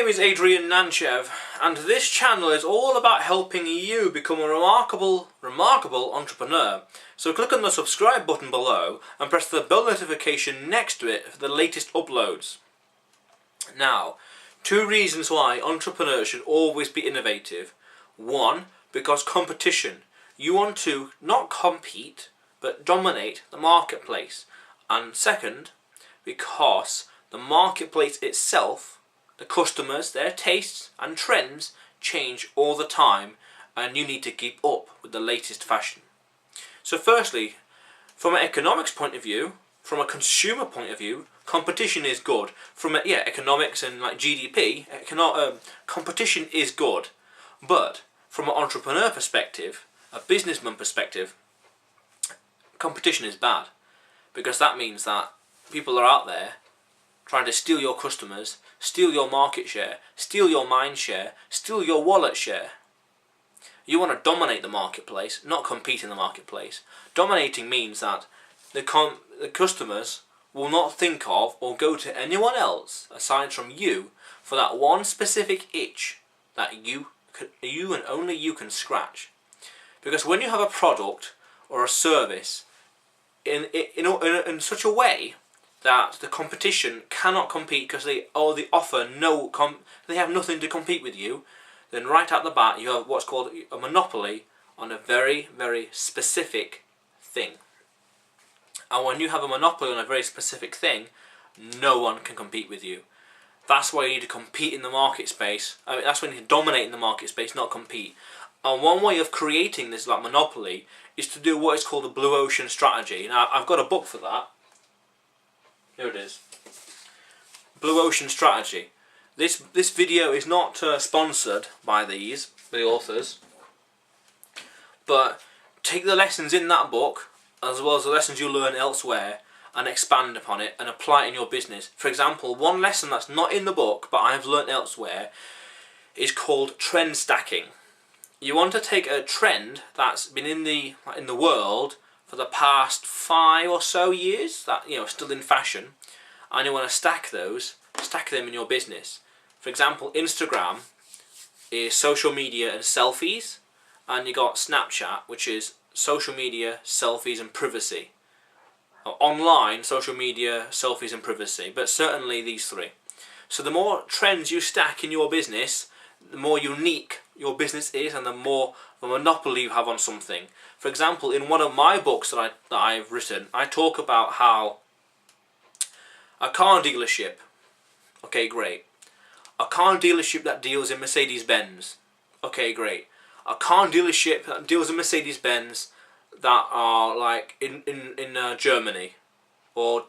name is Adrian Nantchev, and this channel is all about helping you become a remarkable entrepreneur. So click on the subscribe button below and press the bell notification next to it for the latest uploads. Now, 2 reasons why entrepreneurs should always be innovative. 1, because competition. You want to not compete, but dominate the marketplace. And 2nd, because the marketplace itself, the customers, their tastes and trends change all the time, and you need to keep up with the latest fashion. So firstly, from an economics point of view, from a consumer point of view, competition is good. From economics and like GDP, competition is good. But from an entrepreneur perspective, a businessman perspective, competition is bad, because that means that people are out there trying to steal your customers, steal your market share, steal your mind share, steal your wallet share. You want to dominate the marketplace, not compete in the marketplace. Dominating means that the customers will not think of or go to anyone else aside from you for that one specific itch that you and only you can scratch. Because when you have a product or a service in such a way that the competition cannot compete because they have nothing to compete with you, then right out the bat you have what's called a monopoly on a very, very specific thing. And when you have a monopoly on a very specific thing, no one can compete with you. That's why you need to compete in the market space. That's when you need to dominate in the market space, not compete. And one way of creating this monopoly is to do what is called the blue ocean strategy. Now, I've got a book for that. Here it is. Blue ocean strategy. This video is not sponsored by the authors, but take the lessons in that book as well as the lessons you learn elsewhere and expand upon it and apply it in your business. For example, one lesson that's not in the book but I've learned elsewhere is called trend stacking. You want to take a trend that's been in the world for the past 5 or so years, that still in fashion, and you want to stack them in your business. For example, Instagram is social media and selfies, and you got Snapchat, which is social media, selfies and privacy. Online, social media, selfies and privacy, but certainly these 3. So the more trends you stack in your business, the more unique your business is and the more of a monopoly you have on something. For example, in one of my books that I've written, I talk about how a car dealership, okay, great. A car dealership that deals in Mercedes-Benz, okay, great. A car dealership that deals in Mercedes-Benz that are like in Germany, or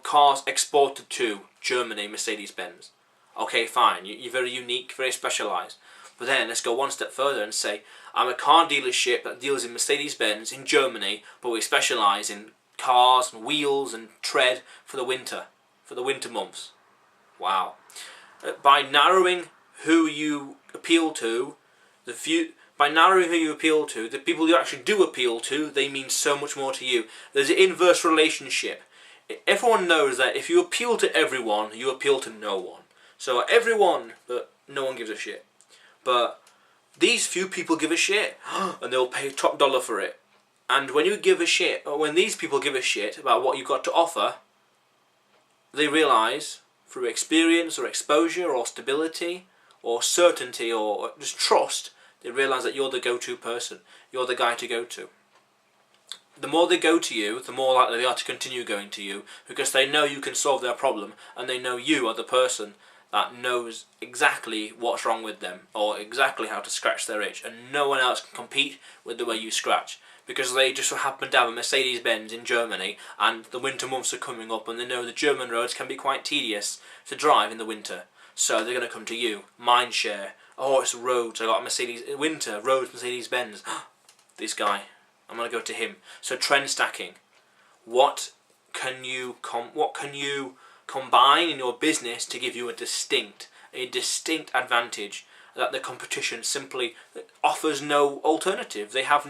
cars exported to Germany, Mercedes-Benz. Okay, fine, you're very unique, very specialised. But then let's go one step further and say, I'm a car dealership that deals in Mercedes-Benz in Germany, but we specialise in cars and wheels and tread for the winter months. Wow. By narrowing who you appeal to, the people you actually do appeal to, they mean so much more to you. There's an inverse relationship. Everyone knows that if you appeal to everyone, you appeal to no one. So everyone, but no one gives a shit. But these few people give a shit, and they'll pay top dollar for it. And when you give a shit, or when these people give a shit about what you've got to offer, they realise through experience or exposure or stability or certainty or just trust, they realise that you're the go-to person. You're the guy to go to. The more they go to you, the more likely they are to continue going to you, because they know you can solve their problem and they know you are the person that knows exactly what's wrong with them or exactly how to scratch their itch, and no one else can compete with the way you scratch, because they just happen to have a Mercedes-Benz in Germany and the winter months are coming up and they know the German roads can be quite tedious to drive in the winter, so they're going to come to you. Mindshare. Oh, it's roads, I got a Mercedes, winter, roads, Mercedes-Benz. This guy, I'm going to go to him. So trend stacking. What can you combine in your business to give you a distinct advantage that the competition simply offers no alternative? They have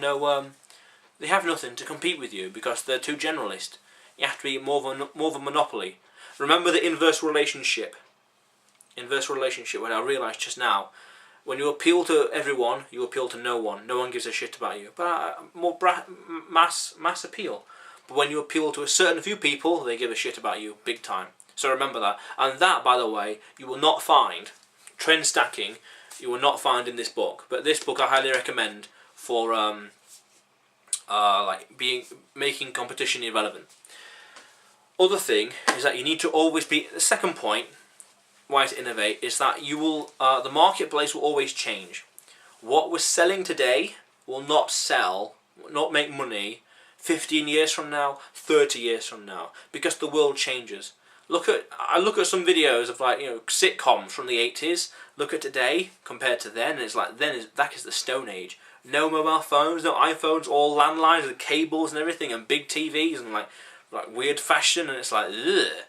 nothing to compete with you because they're too generalist. You have to be more of a monopoly. Remember the inverse relationship. inverse relationship when I realised just now, when you appeal to everyone, you appeal to no one. No one gives a shit about you. But more mass appeal. But when you appeal to a certain few people, they give a shit about you big time. So remember that. And that, by the way, you will not find trend stacking. You will not find in this book. But this book I highly recommend for making competition irrelevant. Other thing is that you need to always be. The second point, why to innovate, is that you will the marketplace will always change. What we're selling today will not sell, not make money 15 years from now, 30 years from now, because the world changes. I look at some videos of sitcoms from the 80s. Look at today compared to then, and it's like that is the Stone Age. No mobile phones, no iPhones, all landlines with cables and everything, and big TVs and like weird fashion, and it's like ugh.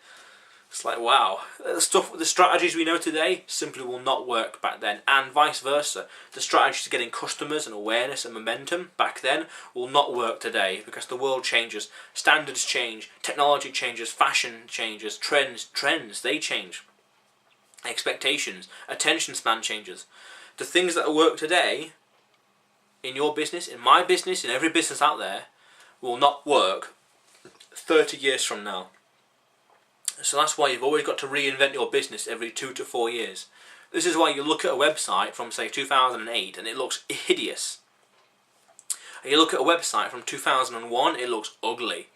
It's like, wow, the strategies we know today simply will not work back then, and vice versa. The strategies to getting customers and awareness and momentum back then will not work today, because the world changes, standards change, technology changes, fashion changes, trends, they change. Expectations, attention span changes. The things that work today, in your business, in my business, in every business out there, will not work 30 years from now. So that's why you've always got to reinvent your business every 2 to 4 years. This is why you look at a website from, say, 2008 and it looks hideous. And you look at a website from 2001, it looks ugly.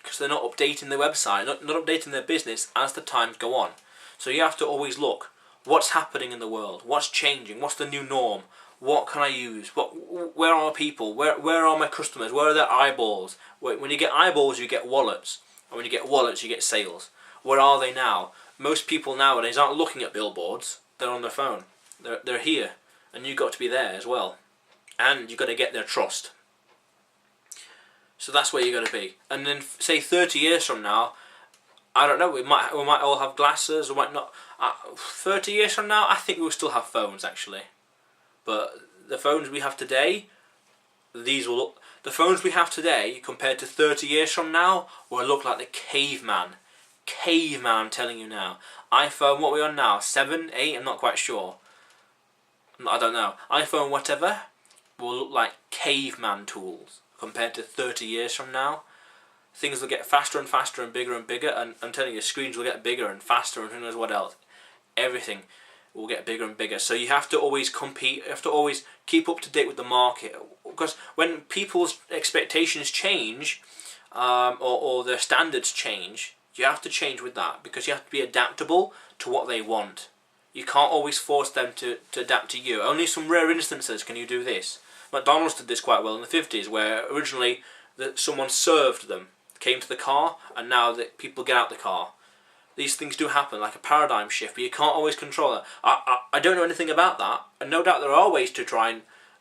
Because they're not updating their website, not updating their business as the times go on. So you have to always look, what's happening in the world? What's changing? What's the new norm? What can I use? Where are people? Where are my customers? Where are their eyeballs? When you get eyeballs, you get wallets. And when you get wallets, you get sales. Where are they now? Most people nowadays aren't looking at billboards. They're on their phone. They're here. And you've got to be there as well. And you've got to get their trust. So that's where you've got to be. And then, say, 30 years from now, I don't know, we might all have glasses, or might not. 30 years from now, I think we'll still have phones, actually. But the phones we have today, the phones we have today, compared to 30 years from now, will look like the caveman. Caveman, I'm telling you now. iPhone, what are we on now? 7, 8, I'm not quite sure. I don't know. iPhone whatever will look like caveman tools compared to 30 years from now. Things will get faster and faster and bigger, and I'm telling you, screens will get bigger and faster, and who knows what else. Everything will get bigger and bigger. So you have to always compete, you have to always keep up to date with the market. Because when people's expectations change, or their standards change, you have to change with that, because you have to be adaptable to what they want. You can't always force them to adapt to you. Only some rare instances can you do this. McDonald's did this quite well in the 50s, where originally someone served them, came to the car, and now that people get out the car. These things do happen, like a paradigm shift, but you can't always control it. I don't know anything about that, and no doubt there are ways to try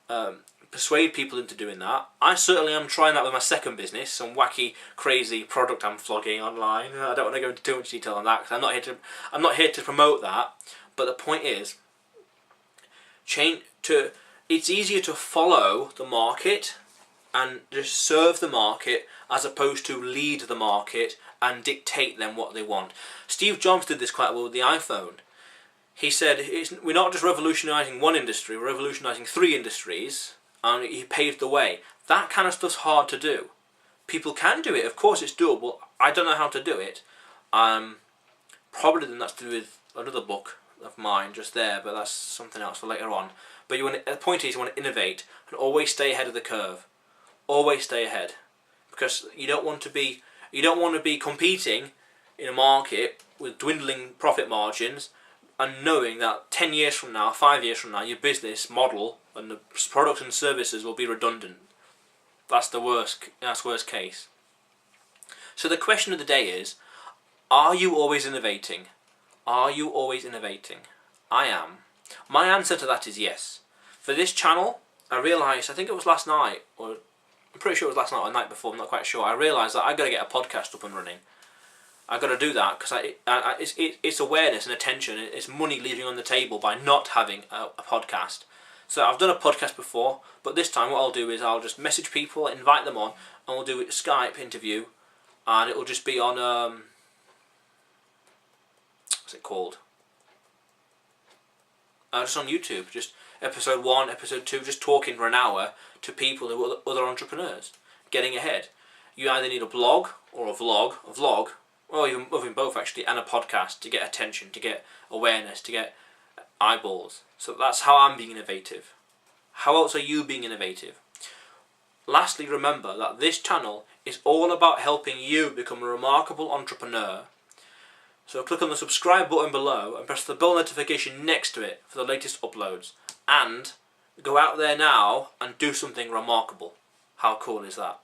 and persuade people into doing that. I certainly am trying that with my second business, some wacky, crazy product I'm flogging online. I don't want to go into too much detail on that, because I'm not here to promote that. But the point is, it's easier to follow the market and just serve the market, as opposed to lead the market and dictate them what they want. Steve Jobs did this quite well with the iPhone. He said, we're not just revolutionising one industry, we're revolutionising 3 industries, and he paved the way. That kind of stuff's hard to do. People can do it, of course it's doable. I don't know how to do it. Probably then that's to do with another book of mine just there, but that's something else for later on. But the point is, you want to innovate and always stay ahead of the curve. Always stay ahead, because you don't want to be competing in a market with dwindling profit margins, and knowing that 10 years from now, 5 years from now, your business model and the products and services will be redundant. That's the worst case. So the question of the day is, are you always innovating? Are you always innovating? I am. My answer to that is yes. For this channel, I realised, I think it was last night, or I'm pretty sure it was last night or the night before, I'm not quite sure. I realised that I've got to get a podcast up and running. I've got to do that, because it's awareness and attention. It's money leaving on the table by not having a podcast. So I've done a podcast before, but this time what I'll do is I'll just message people, invite them on, and we'll do a Skype interview, and it'll just be on, what's it called? just on YouTube, just episode 1, episode 2, just talking for an hour to people who are other entrepreneurs, getting ahead. You either need a blog or a vlog, or even both actually, and a podcast to get attention, to get awareness, to get eyeballs. So that's how I'm being innovative. How else are you being innovative? Lastly, remember that this channel is all about helping you become a remarkable entrepreneur. So click on the subscribe button below and press the bell notification next to it for the latest uploads. And go out there now and do something remarkable. How cool is that?